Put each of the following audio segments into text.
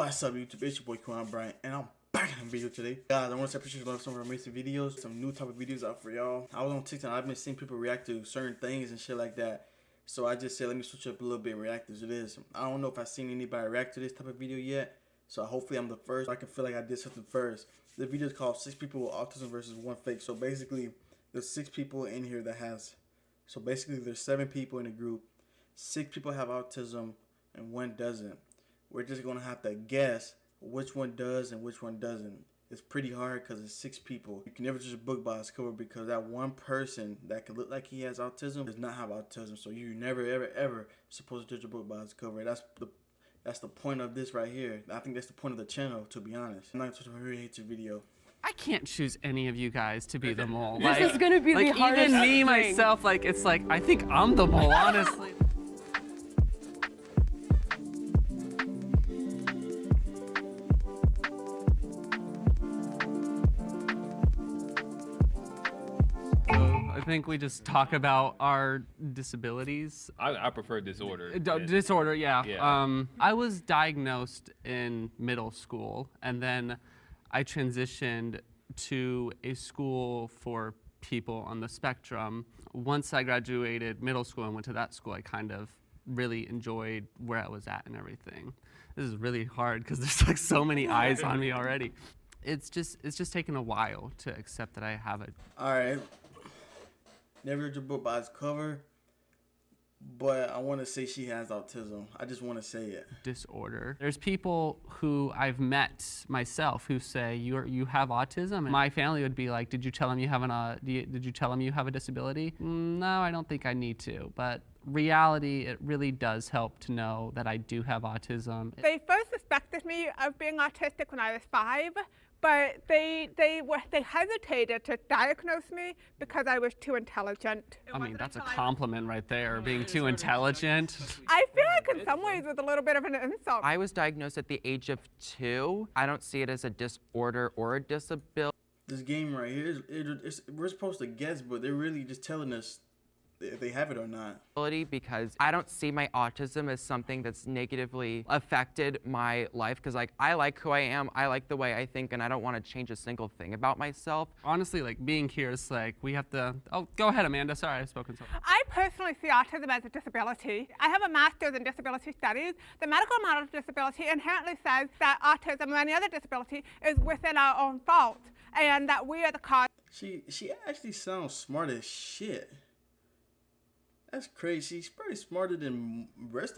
What's up, YouTube? It's your boy Quan Bryant, and I'm back in a video today. Guys, I want to appreciate you love some of our amazing videos, some new topic videos out for y'all. I was on TikTok, I've been seeing people react to certain things and shit like that. So I just said, let me switch up a little bit and react to this. I don't know if I've seen anybody react to this type of video yet, so hopefully I'm the first. I can feel like I did something first. The video is called 6 People with Autism versus 1 Fake. So basically, there's 6 people in here that has, so basically there's 7 people in the group. 6 people have autism and 1 doesn't. We're just gonna have to guess which one does and which one doesn't. It's pretty hard because it's 6 people. You can never judge a book by its cover because that one person that could look like he has autism does not have autism. So you're never, ever, ever supposed to judge a book by its cover. That's the point of this right here. I think that's the point of the channel, to be honest. I'm not going to really hate your video. I can't choose any of you guys to be the mole. This is gonna be the hardest even me thing. myself, it's like I think I'm the mole, honestly. I think we just talk about our disabilities. I prefer disorder. Disorder, yeah. Yeah. I was diagnosed in middle school, and then I transitioned to a school for people on the spectrum. Once I graduated middle school and went to that school, I kind of really enjoyed where I was at and everything. This is really hard because there's like so many eyes on me already. It's just taken a while to accept that I have it. All right. Never judge a book by its cover, but I want to say she has autism. I just want to say it. Disorder. There's people who I've met myself who say you have autism, and my family would be like, did you tell him you have did you tell him you have a disability? No, I don't think I need to. But reality, it really does help to know that I do have autism. They first suspected me of being autistic when I was 5, but they hesitated to diagnose me because I was too intelligent. I mean, that's a compliment right there, being too intelligent. I feel like in some ways it was a little bit of an insult. I was diagnosed at the age of 2. I don't see it as a disorder or a disability. This game right here, we're supposed to guess, but they're really just telling us if they have it or not. Because I don't see my autism as something that's negatively affected my life, because I like who I am, I like the way I think, and I don't want to change a single thing about myself. Honestly, being here is we have to, oh, go ahead, Amanda, sorry, I've spoken so much. I personally see autism as a disability. I have a master's in disability studies. The medical model of disability inherently says that autism or any other disability is within our own fault, and that we are the cause. She actually sounds smart as shit. That's crazy. She's probably smarter than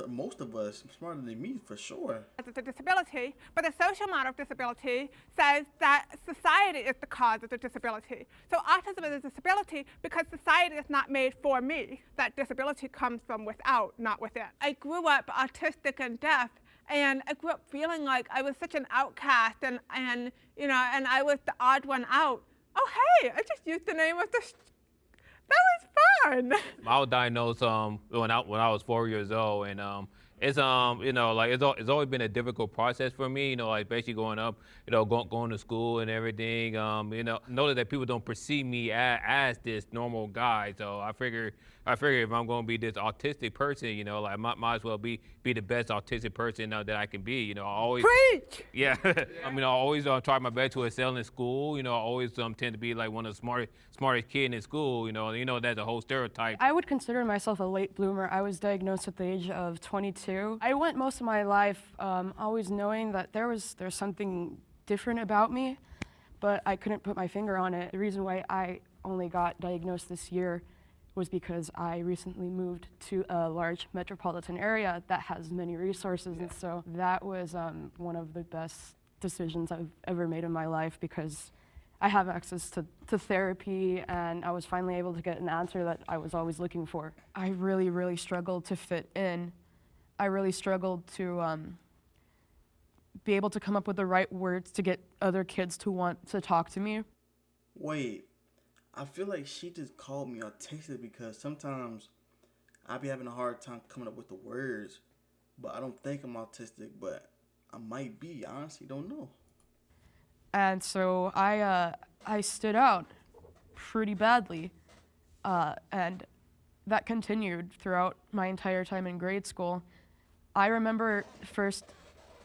most of us. Smarter than me, for sure. It's a disability, but the social model of disability says that society is the cause of the disability. So autism is a disability because society is not made for me. That disability comes from without, not within. I grew up autistic and deaf, and I grew up feeling like I was such an outcast, and I was the odd one out. Oh hey, I just used the name of the. That was fun. I was diagnosed when I was 4 years old, and it's it's always been a difficult process for me. Basically growing up, going to school and everything. Know that people don't perceive me as this normal guy. So I figure if I'm going to be this autistic person, I might as well be the best autistic person that I can be. I always Preach. Yeah. I always try my best to excel in school. I always tend to be like one of the smartest kid in school. That's a whole stereotype. I would consider myself a late bloomer. I was diagnosed at the age of 22. I went most of my life always knowing that there's something different about me, but I couldn't put my finger on it. The reason why I only got diagnosed this year was because I recently moved to a large metropolitan area that has many resources, and so that was one of the best decisions I've ever made in my life, because I have access to therapy, and I was finally able to get an answer that I was always looking for. I really, really struggled to fit in. I really struggled to be able to come up with the right words to get other kids to want to talk to me. Wait, I feel like she just called me autistic because sometimes I be having a hard time coming up with the words, but I don't think I'm autistic, but I might be. I honestly don't know. And so I stood out pretty badly, and that continued throughout my entire time in grade school. I remember first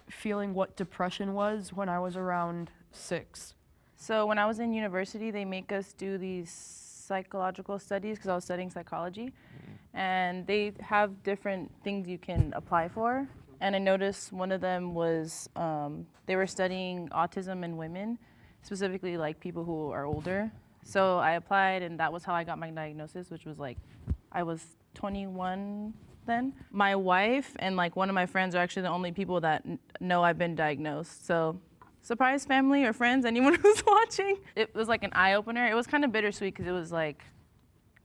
feeling what depression was when I was around 6. So when I was in university, they make us do these psychological studies because I was studying psychology, and they have different things you can apply for. And I noticed one of them was they were studying autism in women, specifically like people who are older. So I applied, and that was how I got my diagnosis, which was like I was 21 then. My wife and like one of my friends are actually the only people that know I've been diagnosed. So surprise, family or friends, anyone who's watching. It was like an eye-opener. It was kind of bittersweet because it was like,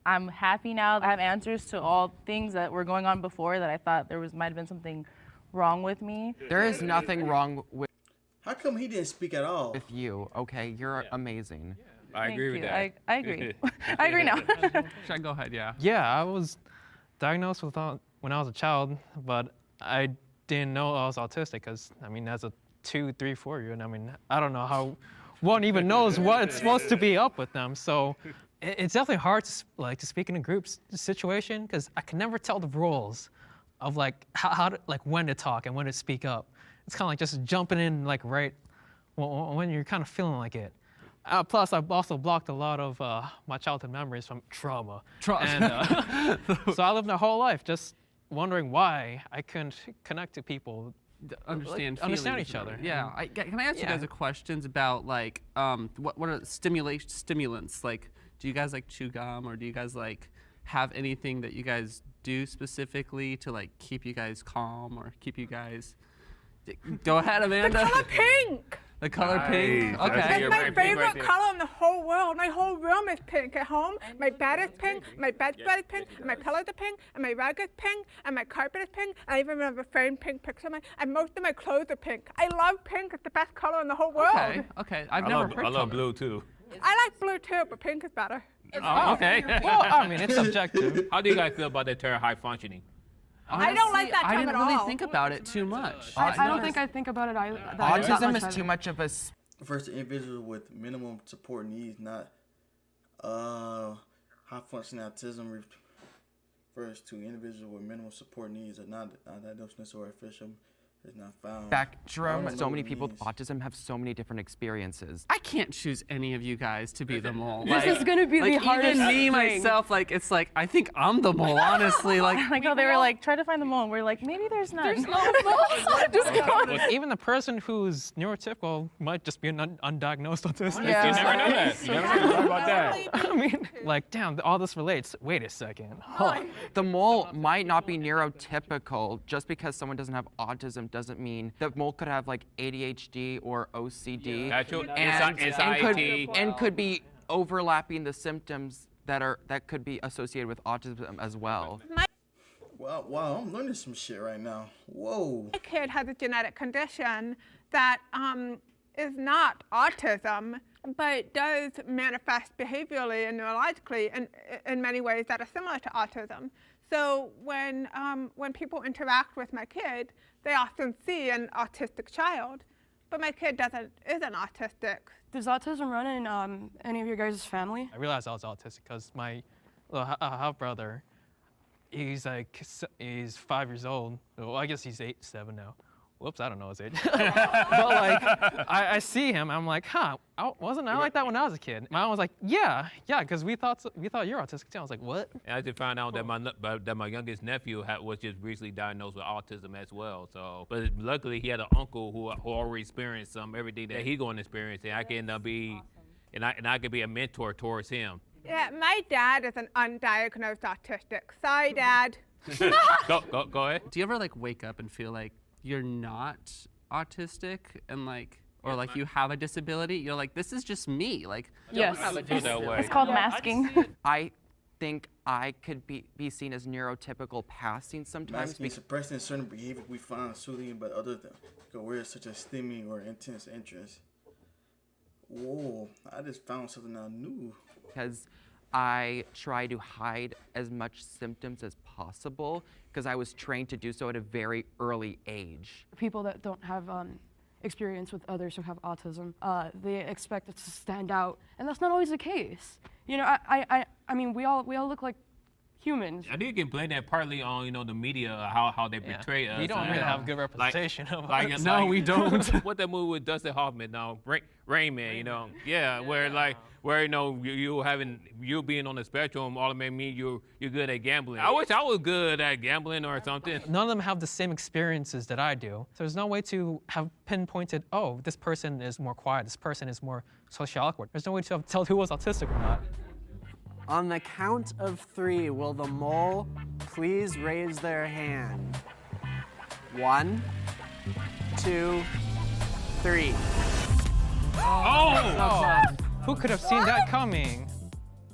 I'm happy now. I have answers to all things that were going on before that I thought might have been something wrong with me. There is nothing wrong How come he didn't speak at all? with you, okay? You're amazing. I Thank agree with you. that. I agree. I agree now. Should I go ahead? Yeah. Yeah, I was diagnosed with when I was a child, but I didn't know I was autistic because, I mean, as a 2, 3, 4-year-old, I mean, I don't know how one even knows what's supposed to be up with them. So it's definitely hard to speak in a group situation because I can never tell the rules of like how to, like when to talk and when to speak up. It's kind of like just jumping in like right when you're kind of feeling like it. Plus, I've also blocked a lot of my childhood memories from trauma. And, so I lived my whole life just wondering why I couldn't connect to people, Understand understand feelings each about other. it. Yeah. Can I ask you Yeah. guys a questions about like what are stimulants? Like, do you guys like chew gum, or do you guys like have anything that you guys do specifically to like keep you guys calm or keep you guys? Go ahead, Amanda. The color pink. The color pink. Nice. Okay. That's You're my right, pink favorite right there. color in the whole world. My whole room is pink. At home, my bed is pink, my bedspread is pink, and my pillows are pink, and my rug is pink, and my carpet is pink. I even have a framed pink picture of and most of my clothes are pink. I love pink. It's the best color in the whole world. Okay. Okay. I've I never love, heard. I love color. blue too. I like blue too, but pink is better. Oh, okay. Well, I mean, it's subjective. How do you guys feel about the term high functioning? I don't like that I term didn't at really all. think about it too much. I don't think I think about it either. that Autism much is too either. much of a Refers to individuals with minimum support needs, not high functioning autism refers to individuals with minimal support needs are not diagnosed or official is not found. spectrum. I don't So know many what it people with means. autism have so many different experiences. I can't choose any of you guys to be the mole. This is gonna be the like, hardest even me thing. myself, like it's like I think I'm the mole, honestly. Like Like how they were like, try to find the mole, and we're like, maybe there's none. There's no Just go on. Even the person who's neurotypical might just be an undiagnosed autistic. Yeah. You never know that. You never know about that. I mean, like, damn, all this relates. Wait a second. Huh. The mole might not be neurotypical. Just because someone doesn't have autism doesn't mean the mole could have like ADHD or OCD Actual and anxiety. could be overlapping the symptoms that could be associated with autism as well. Wow, I'm learning some shit right now. Whoa. My kid has a genetic condition that is not autism, but does manifest behaviorally and neurologically in many ways that are similar to autism. So when people interact with my kid, they often see an autistic child, but my kid isn't autistic. Does autism run in any of your guys' family? I realized I was autistic because my little half-brother, he's 5 years old. Well, I guess he's 7 now. Whoops, I don't know his age. But like, I see him, I'm like, wasn't I like that when I was a kid? My mom was like, yeah, because we thought you're autistic too. I was like, what? And I just found out that my youngest nephew was just recently diagnosed with autism as well. So, but luckily he had an uncle who already experienced everything that he's going to experience, and I can and I could be a mentor towards him. Yeah, my dad is an undiagnosed autistic. Sorry, Dad. Go ahead. do you ever like wake up and feel like you're not autistic and like or like you have a disability? You're like, this is just me. Like Yes. Feel that way. It's called masking. I think I could be seen as neurotypical passing sometimes. Masking and suppressing certain behavior we find soothing, but other than weird such as stimming or intense interest. Whoa, I just found something I knew. Because I try to hide as much symptoms as possible because I was trained to do so at a very early age. People that don't have experience with others who have autism, they expect it to stand out, and that's not always the case. You know, I mean, we all look like humans. I think you can blame that partly on the media, how they portray us. We don't really have good representation of us. No, we don't. What that movie with Dustin Hoffman, Rain Man, where you being on the spectrum automatically mean you're good at gambling. I wish I was good at gambling or something. None of them have the same experiences that I do. So there's no way to have pinpointed, oh, this person is more quiet, this person is more socially awkward. There's no way to have tell who was autistic or not. On the count of 3, will the mole please raise their hand? 1, 2, 3. Oh! Who could have seen that coming?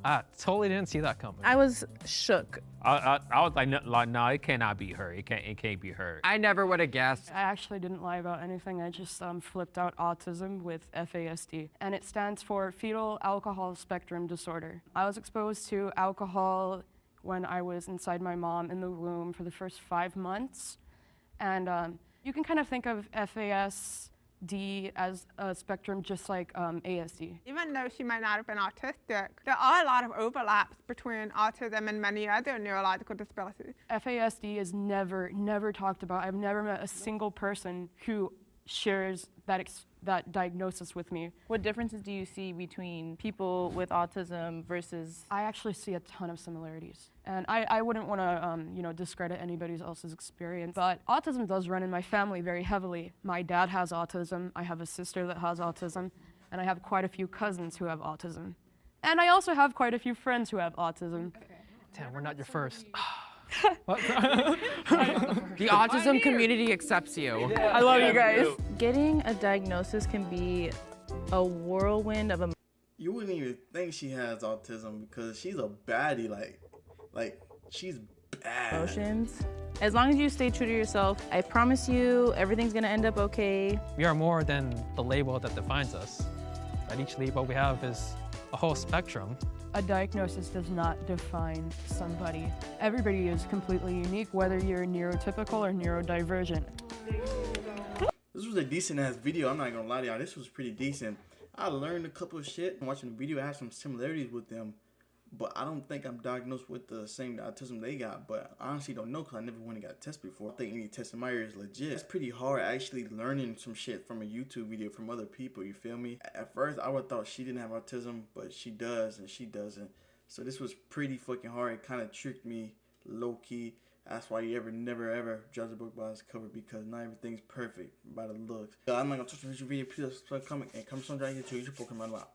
I totally didn't see that coming. I was shook. I was like, no, it cannot be her. It can't be her. I never would have guessed. I actually didn't lie about anything. I just flipped out autism with FASD, and it stands for fetal alcohol spectrum disorder. I was exposed to alcohol when I was inside my mom in the womb for the first 5 months, and you can kind of think of FASD as a spectrum just like ASD. Even though she might not have been autistic, there are a lot of overlaps between autism and many other neurological disabilities. FASD is never talked about. I've never met a single person who shares that diagnosis with me. What differences do you see between people with autism versus? I actually see a ton of similarities. And I wouldn't want to discredit anybody else's experience, but autism does run in my family very heavily. My dad has autism, I have a sister that has autism, and I have quite a few cousins who have autism. And I also have quite a few friends who have autism. Damn, we're not your first. The autism community accepts you. I love you guys. Getting a diagnosis can be a whirlwind of emotions. You wouldn't even think she has autism because she's a baddie. Like she's bad. As long as you stay true to yourself, I promise you everything's gonna end up okay. We are more than the label that defines us. At each label we have is a whole spectrum. A diagnosis does not define somebody. Everybody is completely unique, whether you're neurotypical or neurodivergent. This was a decent ass video. I'm not gonna lie to y'all. This was pretty decent. I learned a couple of shit watching the video. I have some similarities with them, but I don't think I'm diagnosed with the same autism they got. But I honestly don't know because I never went and got a test before. I think any test in my area is legit. It's pretty hard actually learning some shit from a YouTube video from other people, you feel me? At first, I would have thought she didn't have autism, but she does and she doesn't. So this was pretty fucking hard. It kind of tricked me low-key. That's why you never ever judge a book by its cover, because not everything's perfect by the looks. I'm not gonna touch the video. Please subscribe, comment, and comment on down here to YouTube Pokemon. Wow.